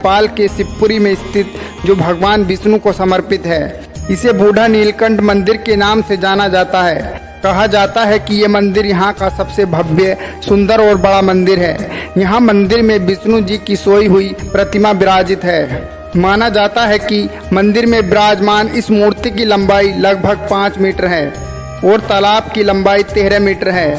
नेपाल के शिवपुरी में स्थित जो भगवान विष्णु को समर्पित है। इसे बूढ़ा नीलकंठ मंदिर के नाम से जाना जाता है। कहा जाता है कि ये मंदिर यहाँ का सबसे भव्य, सुंदर और बड़ा मंदिर है। यहाँ मंदिर में विष्णु जी की सोई हुई प्रतिमा विराजित है। माना जाता है कि मंदिर में विराजमान इस मूर्ति की लंबाई लगभग 5 मीटर है और तालाब की लंबाई 13 मीटर है।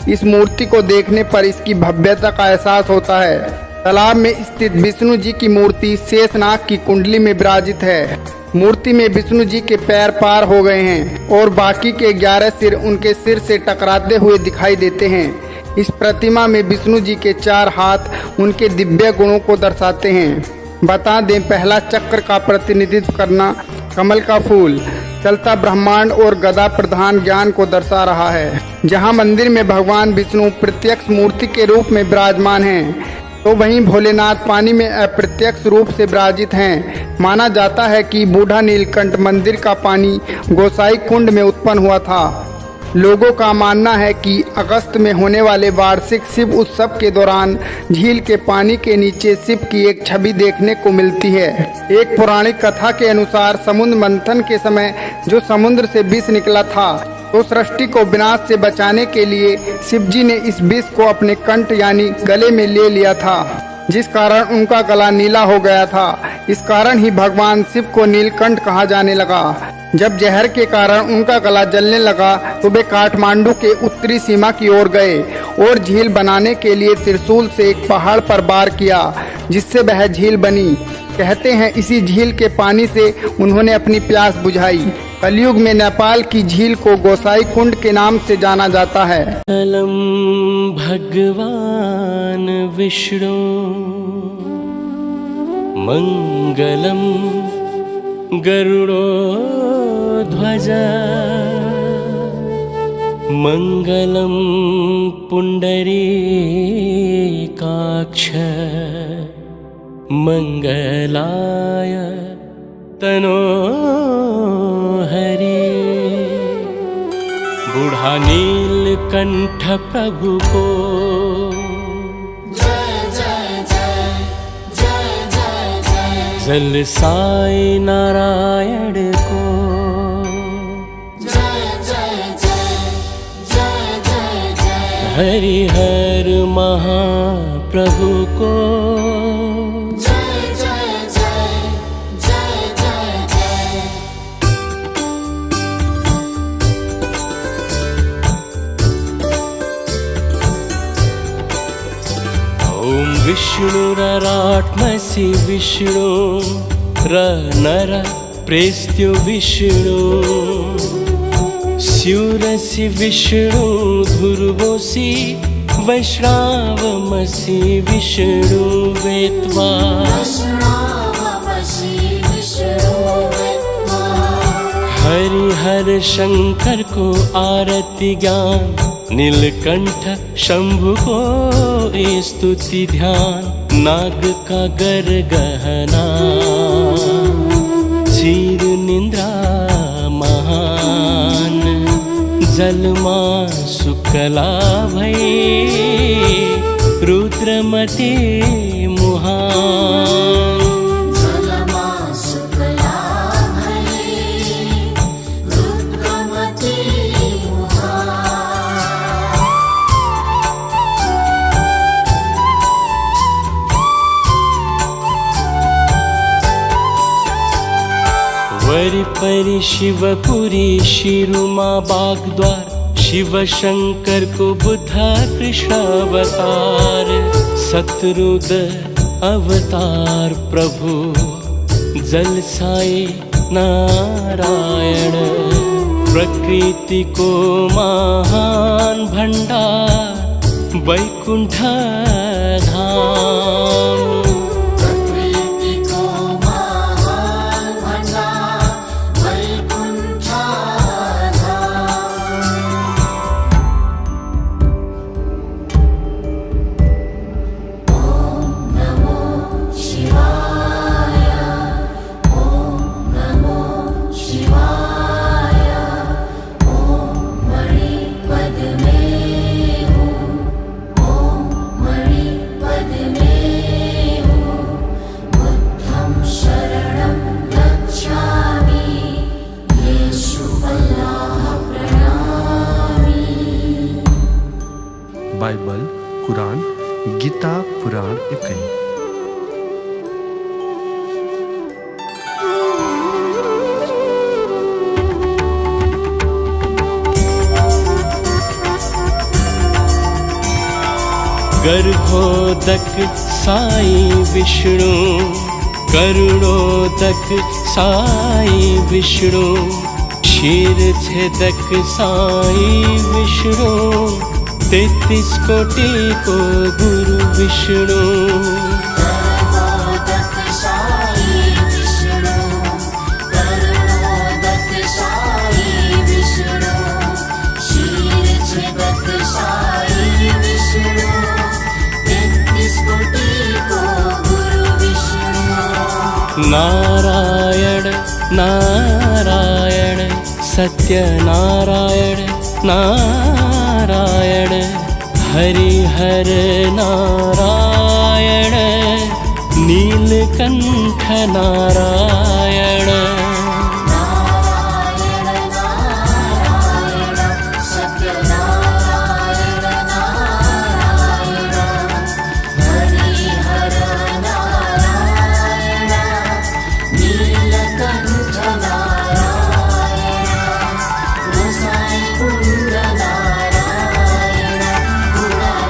इस मूर्ति को देखने पर इसकी भव्यता का एहसास होता है। तालाब में स्थित विष्णु जी की मूर्ति शेषनाग की कुंडली में विराजित है। मूर्ति में विष्णु जी के पैर पार हो गए हैं और बाकी के 11 सिर उनके सिर से टकराते हुए दिखाई देते हैं। इस प्रतिमा में विष्णु जी के 4 हाथ उनके दिव्य गुणों को दर्शाते हैं। बता दें, पहला चक्र का प्रतिनिधित्व करना कमल का फूल, चलता ब्रह्मांड और गदा प्रधान ज्ञान को दर्शा रहा है। जहां मंदिर में भगवान विष्णु प्रत्यक्ष मूर्ति के रूप में विराजमान हैं, तो वहीं भोलेनाथ पानी में अप्रत्यक्ष रूप से विराजित हैं। माना जाता है कि बूढ़ा नीलकंठ मंदिर का पानी गोसाई कुंड में उत्पन्न हुआ था। लोगों का मानना है कि अगस्त में होने वाले वार्षिक शिव उत्सव के दौरान झील के पानी के नीचे शिव की एक छवि देखने को मिलती है। एक पौराणिक कथा के अनुसार समुद्र मंथन के समय जो समुद्र से विष निकला था, तो सृष्टि को विनाश से बचाने के लिए शिव जी ने इस विष को अपने कंठ यानी गले में ले लिया था, जिस कारण उनका गला नीला हो गया था। इस कारण ही भगवान शिव को नीलकंठ कहा जाने लगा। जब जहर के कारण उनका गला जलने लगा, तो वे काठमांडू के उत्तरी सीमा की ओर गए और झील बनाने के लिए त्रिशूल से एक पहाड़ पर वार किया, जिससे वह झील बनी। कहते हैं इसी झील के पानी से उन्होंने अपनी प्यास बुझाई। कलयुग में नेपाल की झील को गोसाई कुंड के नाम से जाना जाता है। भगवान विष्णु मंगलम गरुड़ोध्वज मंगलम पुंडरीकाक्ष मंगलाय तनोहरि। बूढ़ा नीलकंठ प्रभु को जल साई नारायण को हरिहर महाप्रभु को विष्णुररात्मसि विष्णु नर प्रेस्त्यो विष्णु स्यूरसि विष्णु धुर्वोसि वैश्रावमसि विष्णु वेत्वा। हरिहर शंकर को आरती ज्ञान, नीलकंठ शंभु को स्तुति ध्यान। नाग का गर गहना चीर निंद्रा महान, जलमा शुक्ला भई रुद्रमति मुहान। वरि परि शिवपुरी शिरुमा बागद्वार, शिव शंकर को बुद्धा कृष्ण अवतार। शत्रुद अवतार प्रभु जल साई नारायण। प्रकृति को महान भंडार वैकुंठ धाम। बाइबल, कुरान, गीता, पुराण इकई। गर्भोदक साई विष्णु, करुणोदक साई विष्णु, क्षीरछेदक साई विष्णु, 33 कोटि को गुरु विष्णु। गर्भोदक साई विष्णु, करुणोदक साई विष्णु, क्षीरछेदक साई विष्णु, 33 कोटि को गुरु विष्णु। नारायण नारायण सत्य नारायण नारायण, हरिहर नारायण, नीलकंठ नारायण। नारायण नारायण सत्य नारायण नारायण, हरिहर नारायण, नीलकंठ नारायण, गोसाई कुंड नारायण,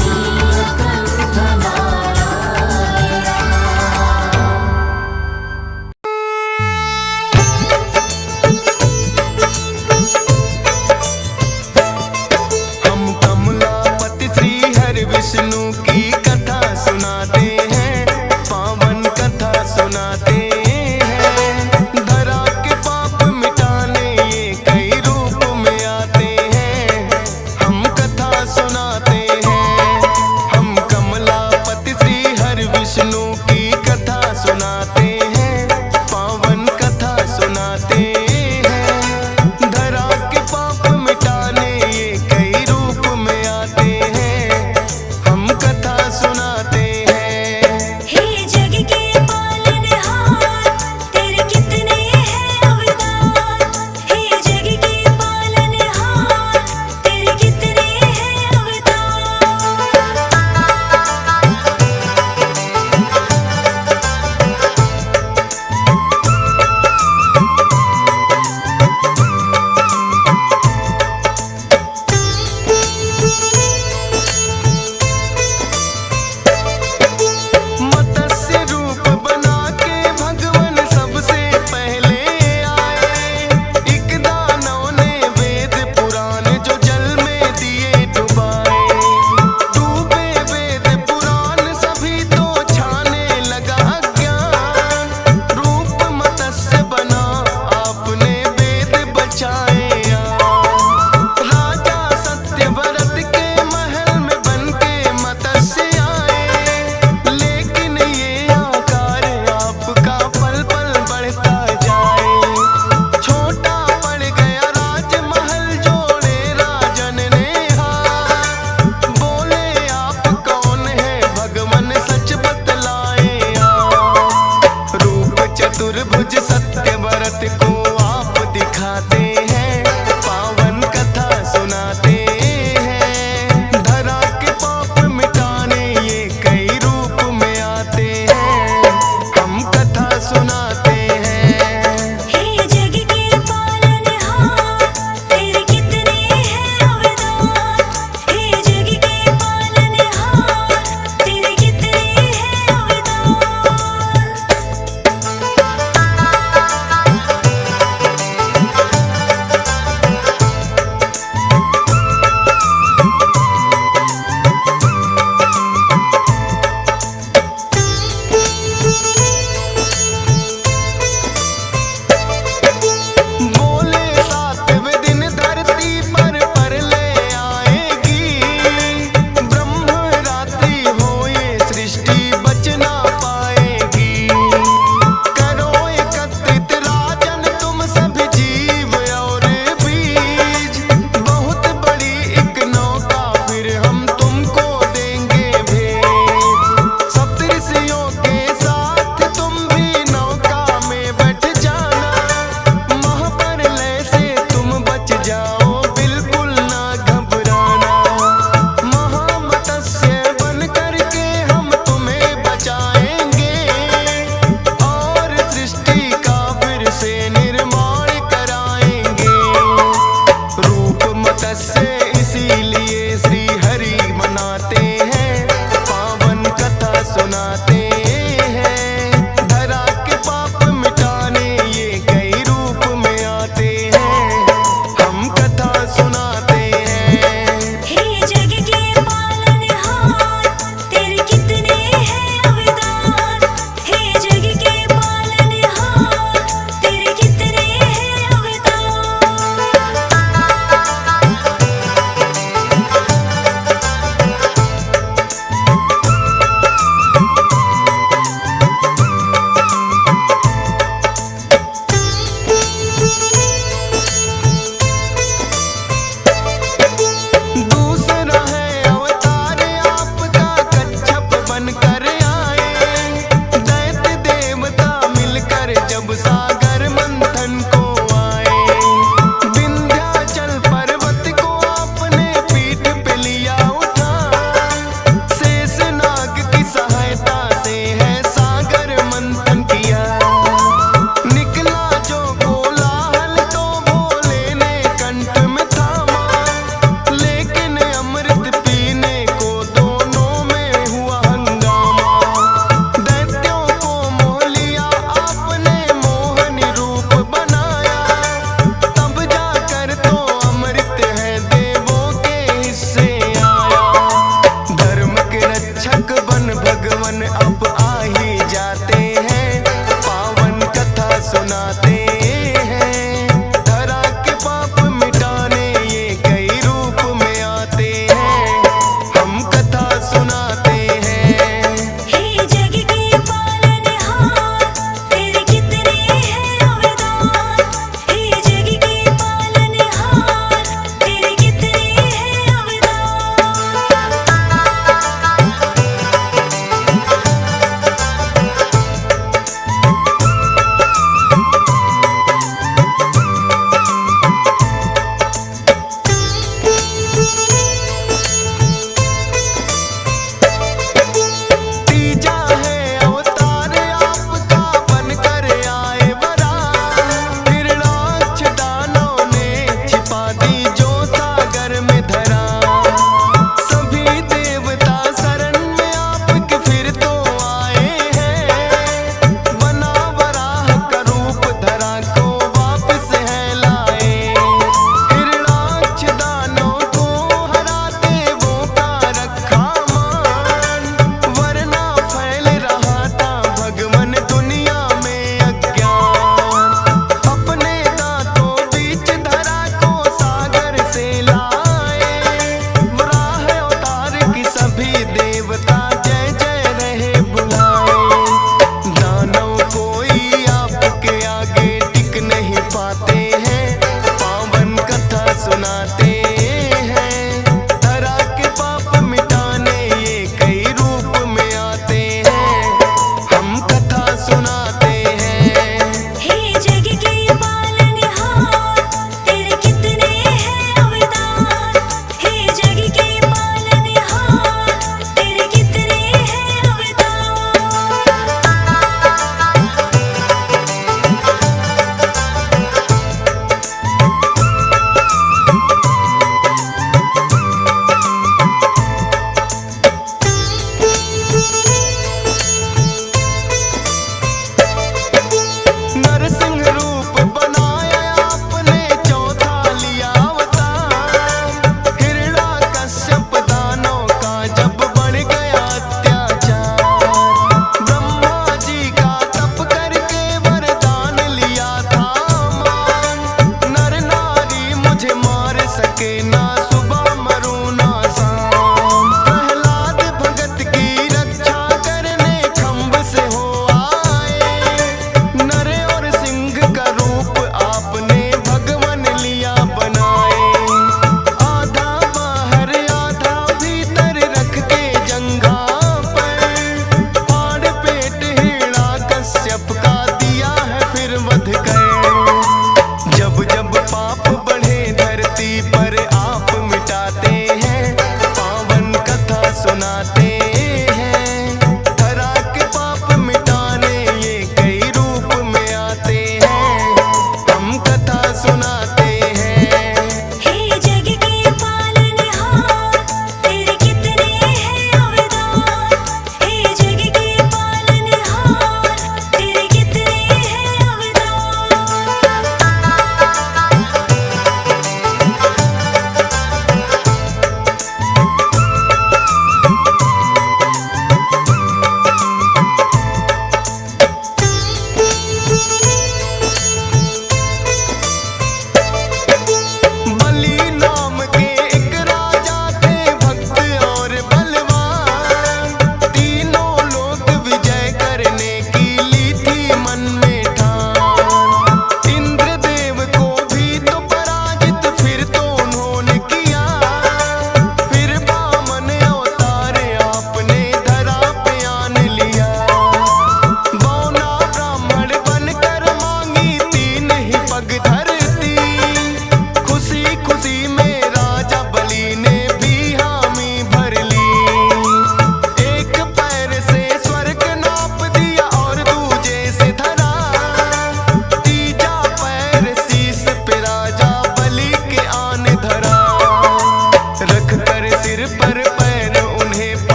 नीलकंठ नारायण। हम कमलापति श्री हरि विष्णु की कथा सुनाते हैं, पावन कथा सुनाते